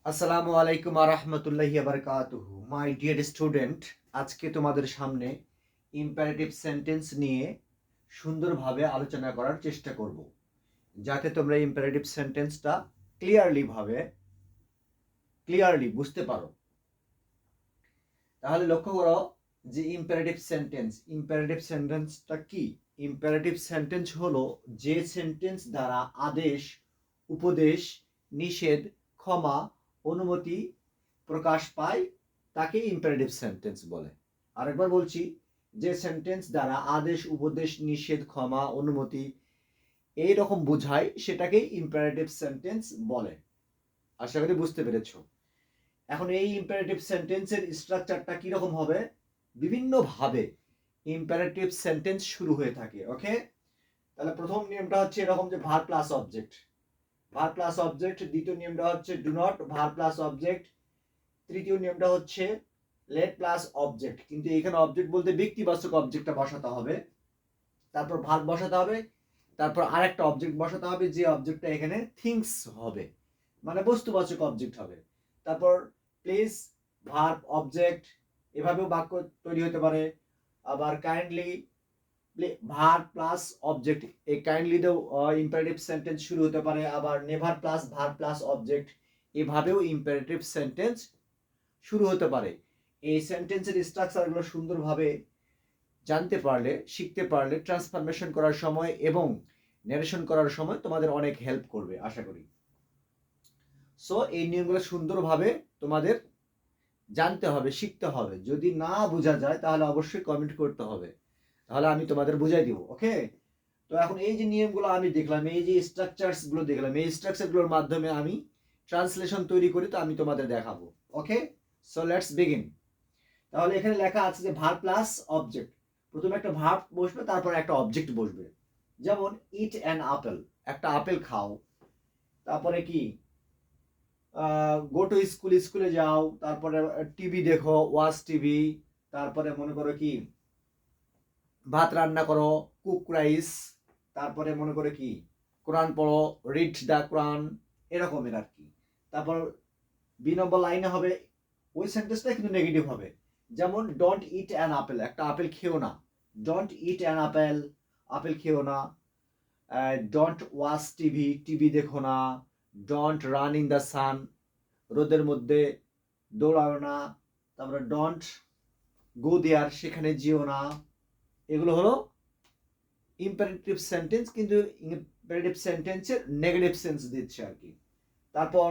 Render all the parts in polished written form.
আসসালামু আলাইকুম আরহামতুল্লাহি বারাকাতুহু। মাই ডিয়ার স্টুডেন্ট, আজকে তোমাদের সামনে ইম্পারেটিভ সেন্টেন্স নিয়ে সুন্দরভাবে আলোচনা করার চেষ্টা করব, যাতে তোমরা ইম্পারেটিভ সেন্টেন্সটা ক্লিয়ারলি বুঝতে পারো। তাহলে লক্ষ্য করো যে ইম্পারেটিভ সেন্টেন্সটা কি। ইম্পারেটিভ সেন্টেন্স হলো যে সেন্টেন্স দ্বারা আদেশ, উপদেশ, নিষেধ, ক্ষমা, অনুমতি প্রকাশ পায় তাকে ইম্পারেটিভ সেন্টেন্স বলে। আরেকবার বলছি, যে সেন্টেন্স দ্বারা আদেশ, উপদেশ, নিষেধ, ক্ষমা, অনুমতি এই রকম বোঝায় সেটাকে ইম্পারেটিভ সেন্টেন্স বলে। আশা করি বুঝতে পেরেছো। এখন এই ইম্পারেটিভ সেন্টেন্সের স্ট্রাকচারটা কিরকম হবে? বিভিন্নভাবে ইম্পারেটিভ সেন্টেন্স শুরু হয়ে থাকে। ওকে, তাহলে প্রথম নিয়মটা হচ্ছে এরকম যে ভার প্লাস অবজেক্ট, দ্বিতীয় নিয়মটা হচ্ছে do not verb plus object, তৃতীয় নিয়মটা হচ্ছে লেট প্লাস অবজেক্ট, কিন্তু এখানে অবজেক্ট বলতে ব্যক্তিবাচক অবজেক্টটা বসাতে হবে, তারপর ভার্ব বসাতে হবে, তারপর আরেকটা অবজেক্ট বসাতে হবে, যে অবজেক্টটা এখানে থিংস হবে, মানে বস্তুবাচক অবজেক্ট হবে। তারপর প্লিজ, ভার্ব, অবজেক্ট, এভাবেও বাক্য তৈরি হতে পারে। আবার কাইন্ডলি, ভার্ব প্লাস অবজেক্ট, এই কাইন্ডলি দিয়েও ইম্পারেটিভ সেন্টেন্স শুরু হতে পারে। আবার never plus verb plus object, এভাবেও ইম্পারেটিভ সেন্টেন্স শুরু হতে পারে। এই সেন্টেন্সের স্ট্রাকচারগুলো সুন্দরভাবে জানতে পারলে, শিখতে পারলে ট্রান্সফরমেশন করার সময় এবং ন্যারেশন করার সময় তোমাদের অনেক হেল্প করবে আশা করি। সো এই নিয়মগুলো সুন্দরভাবে তোমাদের জানতে হবে, শিখতে হবে। যদি না বোঝা যায় তাহলে অবশ্যই কমেন্ট করতে হবে, তাহলে আমি তোমাদের বুঝাই দিব। ওকে, তো এখন এই যে নিয়মগুলো আমি দেখলাম, এই যে স্ট্রাকচারসগুলো দেখলাম, এই স্ট্রাকচারগুলোর মাধ্যমে আমি ট্রান্সলেশন তৈরি করি, তো আমি তোমাদের দেখাবো। ওকে, সো লেটস বিগিন। তাহলে এখানে লেখা আছে যে ভার্ব প্লাস অবজেক্ট, প্রথমে একটা ভার্ব বসবে, তারপর একটা অবজেক্ট বসবে। যেমন ইট অ্যান আপেল, একটা আপেল খাও। তারপরে কি, গো টু স্কুল, স্কুলে যাও। তারপরে টিভি দেখো, ওয়াচ টিভি। তারপরে মনে করো কি, ভাত রান্না করো, কুক রাইস। তারপরে মনে করো কি, কোরআন পড়ো, রিড দ্য কোরআন, এরকমের আর কি। তারপর বি নম্বর লাইনে হবে, ওই সেন্টেন্সটা কিন্তু নেগেটিভ হবে। যেমন ডোন্ট ইট অ্যান আপেল, একটা আপেল খেও না। Don't it an apple, apple খেও না। ডোন্ট ওয়াচ টিভি, টিভি দেখো না। Don't run in the sun, রোদের মধ্যে দৌড়াও না। তারপরে ডোন্ট গো দেয়ার, সেখানে যেও না। এগুলো হলো ইম্পারেটিভ সেন্টেন্স, কিন্তু ইম্পারেটিভ সেন্টেন্সের নেগেটিভ সেন্স দিচ্ছে আর কি। তারপর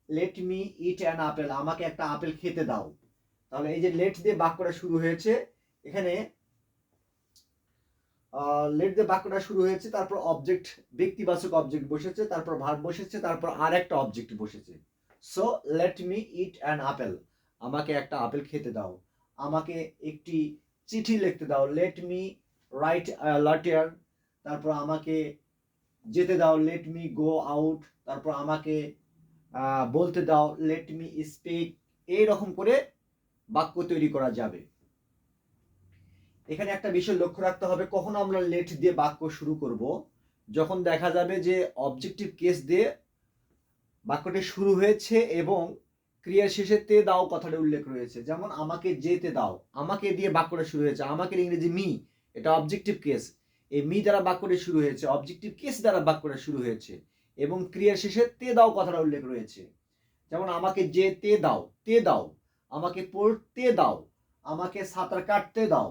let me it an apple, আমাকে একটা আপেল খেতে দাও। তাহলে এই যে লেট দিয়ে বাক্যটা শুরু হয়েছে, এখানে লেট দিয়ে বাক্যটা শুরু হয়েছে, তারপর অবজেক্ট, ব্যক্তিবাচক অবজেক্ট বসেছে, তারপর ভার্ব বসেছে, তারপর আর একটা অবজেক্ট বসেছে। So let me it an apple, আমাকে একটা আপেল খেতে দাও। আমাকে একটি চিঠি লিখতে দাও, লেট মি রাইট লেটার। তারপর আমাকে যেতে দাও, লেট মি গো আউট। তারপর আমাকে বলতে দাও, লেট মি স্পিক। এইরকম করে বাক্য তৈরি করা যাবে। এখানে একটা বিষয় লক্ষ্য রাখতে হবে, কখন আমরা লেট দিয়ে বাক্য শুরু করব, যখন দেখা যাবে যে অবজেক্টিভ কেস দিয়ে বাক্যটি শুরু হয়েছে এবং ক্রিয়ার শেষে তে দাও কথাটা উল্লেখ রয়েছে। যেমন আমাকে যেতে দাও, আমাকে দিয়ে বাক্যটা শুরু হয়েছে, আমাকে ইংরেজি মি, এটা অবজেক্টিভ কেস। এই মি দ্বারা বাক্যটি শুরু হয়েছে, অবজেক্টিভ কেস দ্বারা বাক্যটা শুরু হয়েছে, এবং ক্রিয়ার শেষে তে দাও কথাটা উল্লেখ রয়েছে। যেমন আমাকে যেতে দাও, তে দাও। আমাকে পড়তে দাও, আমাকে সাঁতার কাটতে দাও,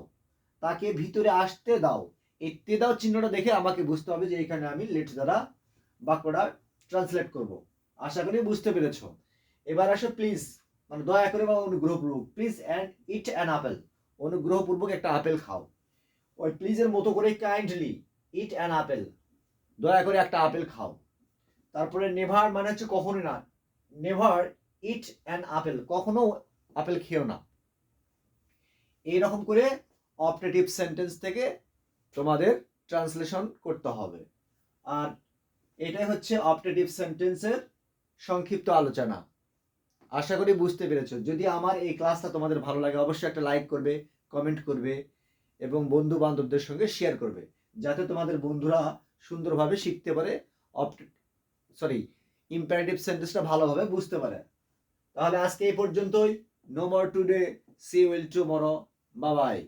তাকে ভিতরে আসতে দাও। এই তে দাও চিহ্নটা দেখে আমাকে বুঝতে হবে যে এখানে আমি লেট দ্বারা বাক্যটা ট্রান্সলেট করব। আশা করি বুঝতে পেরেছো। এবার আসো প্লিজ, মানে দয়া করে বা অনুগ্রহপূর্বক, please and eat an apple, অনুগ্রহপূর্বক একটা আপেল খাও। ওই প্লিজের মতো করে কাইন্ডলি ইট অ্যান আপেল, দয়া করে একটা আপেল খাও। তারপরে নেভার মানে হচ্ছে কখনোই না, নেভার ইট অ্যান আপেল, কখনো আপেল খেও না। এইরকম করে অপারেটিভ সেন্টেন্স থেকে তোমাদের ট্রান্সলেশন করতে হবে। আর এটাই হচ্ছে অপারেটিভ সেন্টেন্সের সংক্ষিপ্ত আলোচনা। আশা করি বুঝতে পেরেছো। যদি আমার এই ক্লাসটা তোমাদের ভালো লাগে, অবশ্যই একটা লাইক করবে, কমেন্ট করবে এবং বন্ধু বান্ধবদের সঙ্গে শেয়ার করবে, যাতে তোমাদের বন্ধুরা সুন্দরভাবে শিখতে পারে, ইম্পারেটিভ সেন্টেন্সটা ভালোভাবে বুঝতে পারে। তাহলে আজকে এই পর্যন্তই। No more today, see you will tomorrow, bye by.